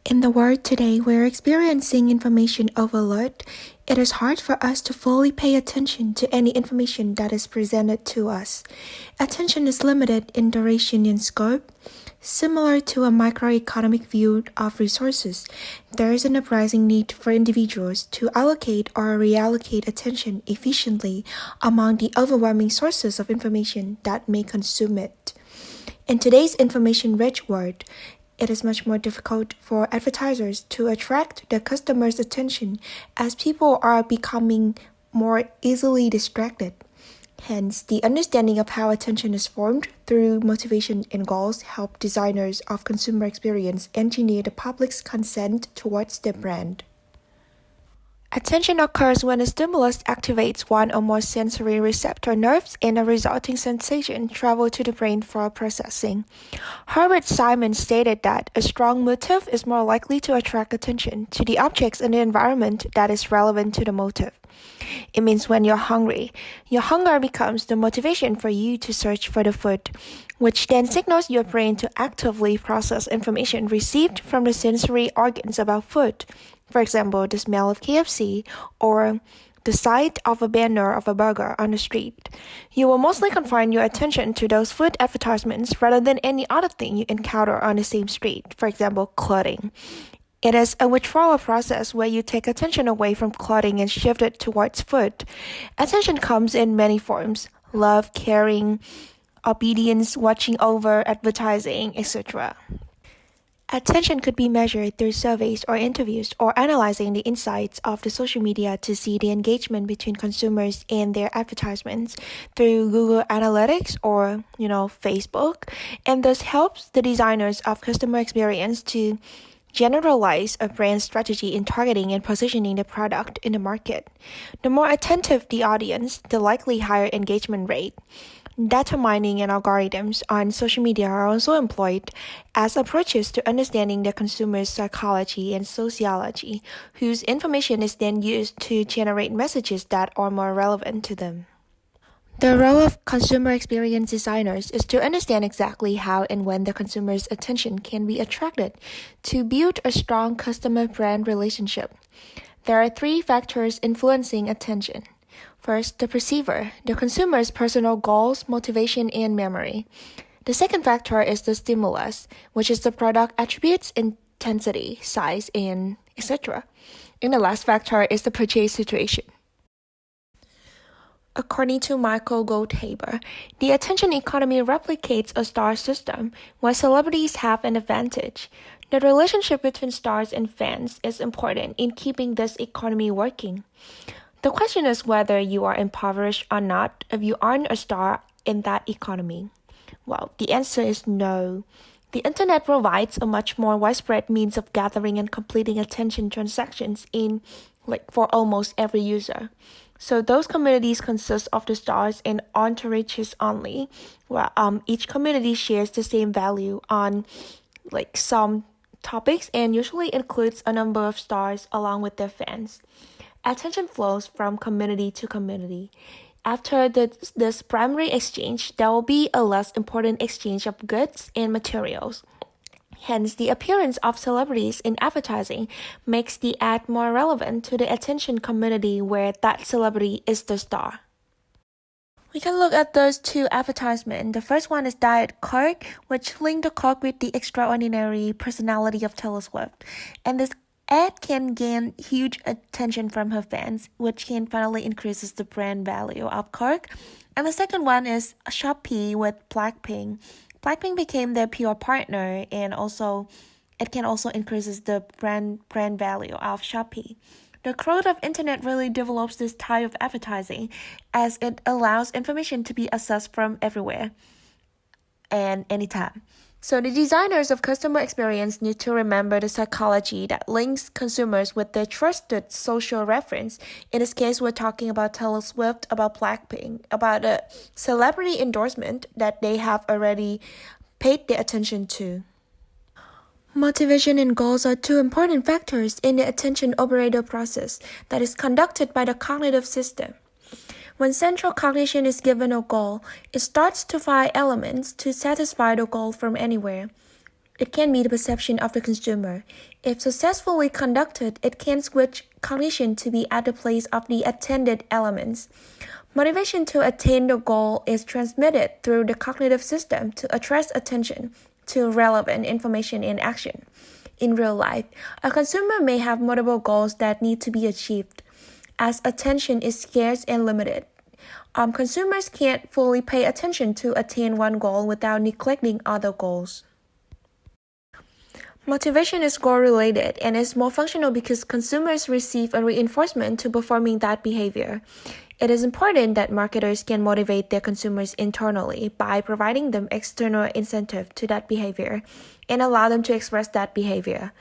In the world today, we're experiencing information overload. It is hard for us to fully pay attention to any information that is presented to us. Attention is limited in duration and scope. Similar to a microeconomic view of resources, there is an uprising need for individuals to allocate or reallocate attention efficiently among the overwhelming sources of information that may consume it. In today's information-rich world, it is much more difficult for advertisers to attract their customers' attention as people are becoming more easily distracted. Hence, the understanding of how attention is formed through motivation and goals help designers of consumer experience engineer the public's consent towards their brand. Attention occurs when a stimulus activates one or more sensory receptor nerves and a resulting sensation travel to the brain for processing. Herbert Simon stated that a strong motive is more likely to attract attention to the objects in the environment that is relevant to the motive. It means when you're hungry, your hunger becomes the motivation for you to search for the food, which then signals your brain to actively process information received from the sensory organs about food. For example, the smell of KFC or the sight of a banner of a burger on the street. You will mostly confine your attention to those food advertisements rather than any other thing you encounter on the same street, for example, clothing. It is a withdrawal process where you take attention away from clothing and shift it towards food. Attention comes in many forms: love, caring, obedience, watching over, advertising, etc. Attention could be measured through surveys or interviews or analyzing the insights of the social media to see the engagement between consumers and their advertisements through Google Analytics or, Facebook, and thus helps the designers of customer experience to generalize a brand strategy in targeting and positioning the product in the market. The more attentive the audience, the likely higher engagement rate. Data mining and algorithms on social media are also employed as approaches to understanding the consumer's psychology and sociology, whose information is then used to generate messages that are more relevant to them. The role of consumer experience designers is to understand exactly how and when the consumer's attention can be attracted to build a strong customer-brand relationship. There are three factors influencing attention. First, the perceiver, the consumer's personal goals, motivation, and memory. The second factor is the stimulus, which is the product attributes, intensity, size, and etc. And the last factor is the purchase situation. According to Michael Goldhaber, the attention economy replicates a star system where celebrities have an advantage. The relationship between stars and fans is important in keeping this economy working. The question is whether you are impoverished or not if you aren't a star in that economy. Well, the answer is no. The internet provides a much more widespread means of gathering and completing attention transactions for almost every user. So those communities consist of the stars and entourages only, where each community shares the same value on some topics and usually includes a number of stars along with their fans. Attention flows from community to community. After this primary exchange, there will be a less important exchange of goods and materials. Hence, the appearance of celebrities in advertising makes the ad more relevant to the attention community where that celebrity is the star. We can look at those two advertisements. The first one is Diet Coke, which linked the Coke with the extraordinary personality of Taylor Swift. And this ad can gain huge attention from her fans, which can finally increases the brand value of Coke. And the second one is Shopee with Blackpink. Blackpink became their PR partner, and it can also increases the brand value of Shopee. The growth of internet really develops this type of advertising as it allows information to be accessed from everywhere and anytime. So the designers of customer experience need to remember the psychology that links consumers with their trusted social reference. In this case, we're talking about Taylor Swift, about Blackpink, about a celebrity endorsement that they have already paid their attention to. Motivation and goals are two important factors in the attention operator process that is conducted by the cognitive system. When central cognition is given a goal, it starts to find elements to satisfy the goal from anywhere. It can be the perception of the consumer. If successfully conducted, it can switch cognition to be at the place of the attended elements. Motivation to attain the goal is transmitted through the cognitive system to attract attention to relevant information and action. In real life, a consumer may have multiple goals that need to be achieved. As attention is scarce and limited, consumers can't fully pay attention to attain one goal without neglecting other goals. Motivation is goal-related and is more functional because consumers receive a reinforcement to performing that behavior. It is important that marketers can motivate their consumers internally by providing them external incentive to that behavior and allow them to express that behavior.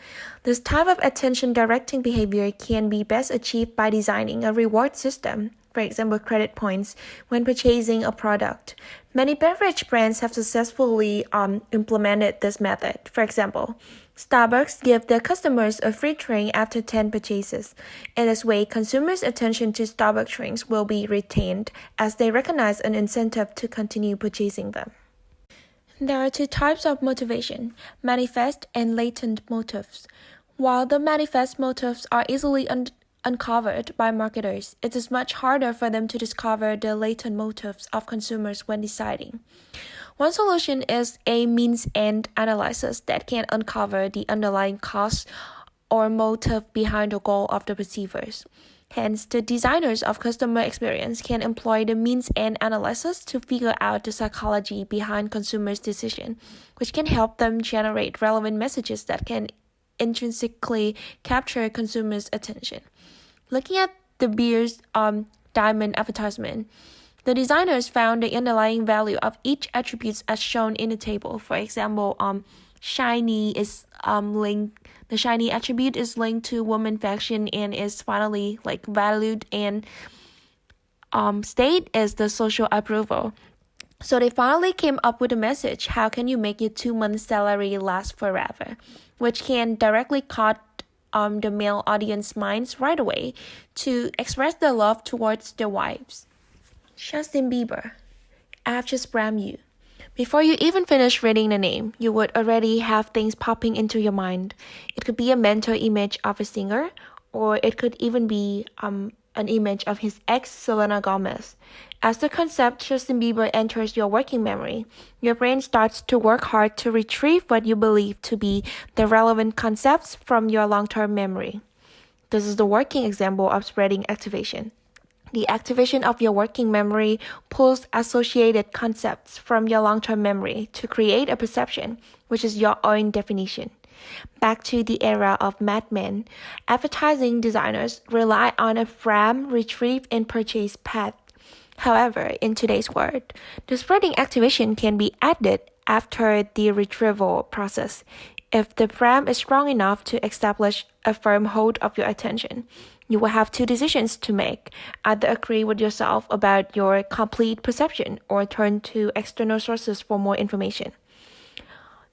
This type of attention-directing behavior can be best achieved by designing a reward system, for example, credit points, when purchasing a product. Many beverage brands have successfully implemented this method. For example, Starbucks gives their customers a free drink after 10 purchases. In this way, consumers' attention to Starbucks drinks will be retained as they recognize an incentive to continue purchasing them. There are two types of motivation, manifest and latent motives. While the manifest motives are easily uncovered by marketers, it is much harder for them to discover the latent motives of consumers when deciding. One solution is a means-end analysis that can uncover the underlying cause or motive behind the goal of the perceivers. Hence, the designers of customer experience can employ the means-end analysis to figure out the psychology behind consumers' decision, which can help them generate relevant messages that can intrinsically capture consumers' attention. Looking at the beer's diamond advertisement, the designers found the underlying value of each attribute as shown in the table. For example, shiny is the shiny attribute is linked to woman fashion and is finally valued, and state is the social approval. So they finally came up with a message: how can you make your 2-month salary last forever? Which can directly caught the male audience minds right away to express their love towards their wives. Justin Bieber, I've just brammed you. Before you even finish reading the name, you would already have things popping into your mind. It could be a mental image of a singer, or it could even be an image of his ex, Selena Gomez. As the concept Justin Bieber enters your working memory, your brain starts to work hard to retrieve what you believe to be the relevant concepts from your long-term memory. This is the working example of spreading activation. The activation of your working memory pulls associated concepts from your long-term memory to create a perception, which is your own definition. Back to the era of Mad Men, advertising designers rely on a frame, retrieve, and purchase path. However, in today's world, the spreading activation can be added after the retrieval process. If the frame is strong enough to establish a firm hold of your attention, you will have two decisions to make: either agree with yourself about your complete perception or turn to external sources for more information.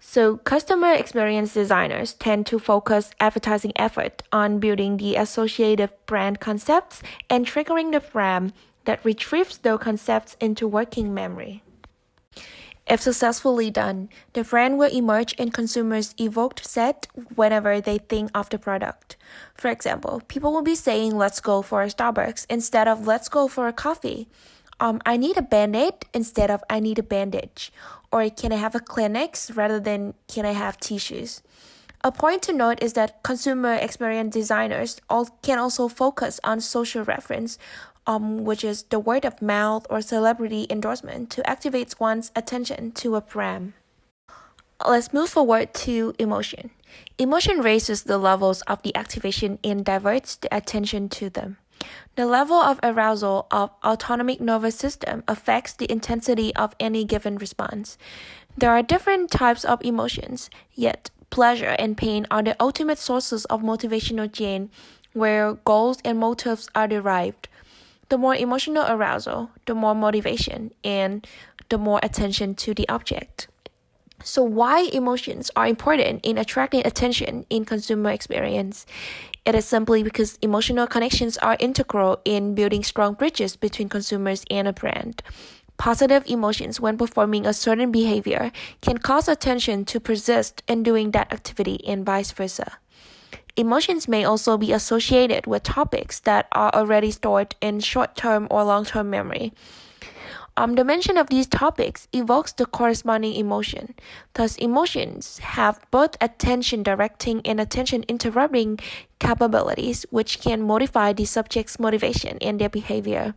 So customer experience designers tend to focus advertising effort on building the associative brand concepts and triggering the frame that retrieves those concepts into working memory. If successfully done, the brand will emerge in consumers' evoked set whenever they think of the product. For example, people will be saying, "Let's go for a Starbucks" instead of "Let's go for a coffee." I need a Band-Aid instead of "I need a bandage." Or "Can I have a Kleenex" rather than "Can I have tissues?" A point to note is that consumer experience designers can also focus on social reference, which is the word of mouth or celebrity endorsement, to activate one's attention to a brand. Let's move forward to emotion. Emotion raises the levels of the activation and diverts the attention to them. The level of arousal of autonomic nervous system affects the intensity of any given response. There are different types of emotions, yet pleasure and pain are the ultimate sources of motivational chain where goals and motives are derived. The more emotional arousal, the more motivation, and the more attention to the object. So why emotions are important in attracting attention in consumer experience? It is simply because emotional connections are integral in building strong bridges between consumers and a brand. Positive emotions when performing a certain behavior can cause attention to persist in doing that activity and vice versa. Emotions may also be associated with topics that are already stored in short-term or long-term memory. The mention of these topics evokes the corresponding emotion. Thus, emotions have both attention directing and attention interrupting capabilities, which can modify the subject's motivation and their behavior.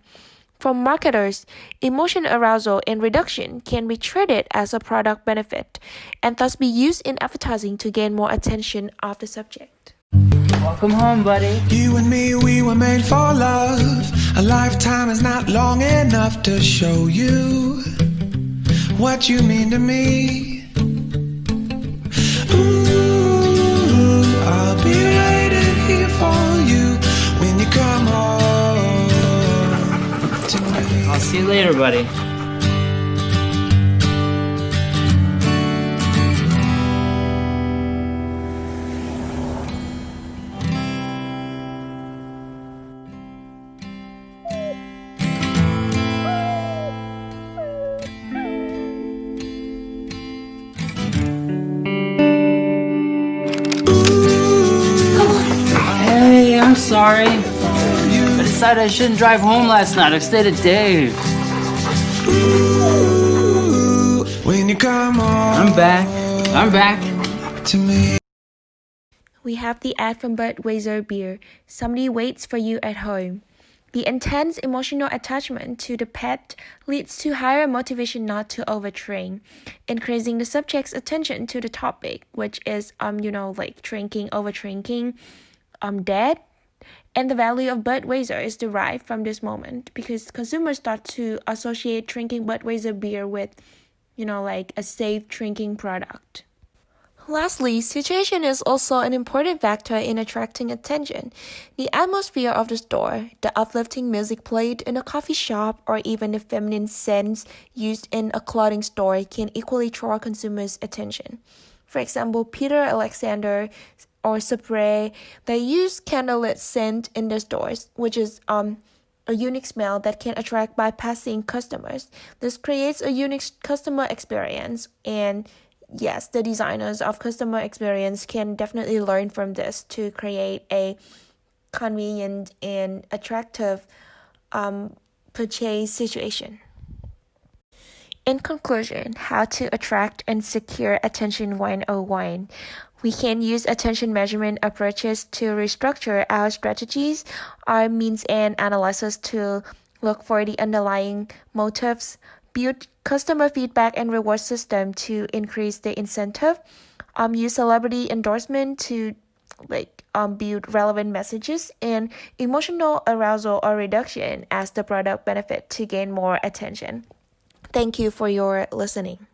For marketers, emotion arousal and reduction can be treated as a product benefit and thus be used in advertising to gain more attention of the subject. Welcome home, buddy. You and me, we were made for love. A lifetime is not long enough to show you what you mean to me. Ooh, I'll be waiting here for you when you come home to me. I'll see you later, buddy. Hey, I'm sorry. I decided I shouldn't drive home last night. I stayed at Dave's. Ooh, when you come home I'm back. to me. We have the ad from Budweiser beer. Somebody waits for you at home. The intense emotional attachment to the pet leads to higher motivation not to overtrain, increasing the subject's attention to the topic, which is like drinking, overdrinking, dead. And the value of Budweiser is derived from this moment because consumers start to associate drinking Budweiser beer with, like a safe drinking product. Lastly, situation is also an important factor in attracting attention. The atmosphere of the store, the uplifting music played in a coffee shop, or even the feminine scents used in a clothing store can equally draw consumers' attention. For example, Peter Alexander or Spray, they use candlelit scent in their stores, which is a unique smell that can attract bypassing customers. This creates a unique customer experience, and yes, the designers of customer experience can definitely learn from this to create a convenient and attractive purchase situation. In conclusion, how to attract and secure attention 101. We can use attention measurement approaches to restructure our strategies, our means and analysis to look for the underlying motives, build customer feedback and reward system to increase the incentive, use celebrity endorsement to build relevant messages, and emotional arousal or reduction as the product benefit to gain more attention. Thank you for your listening.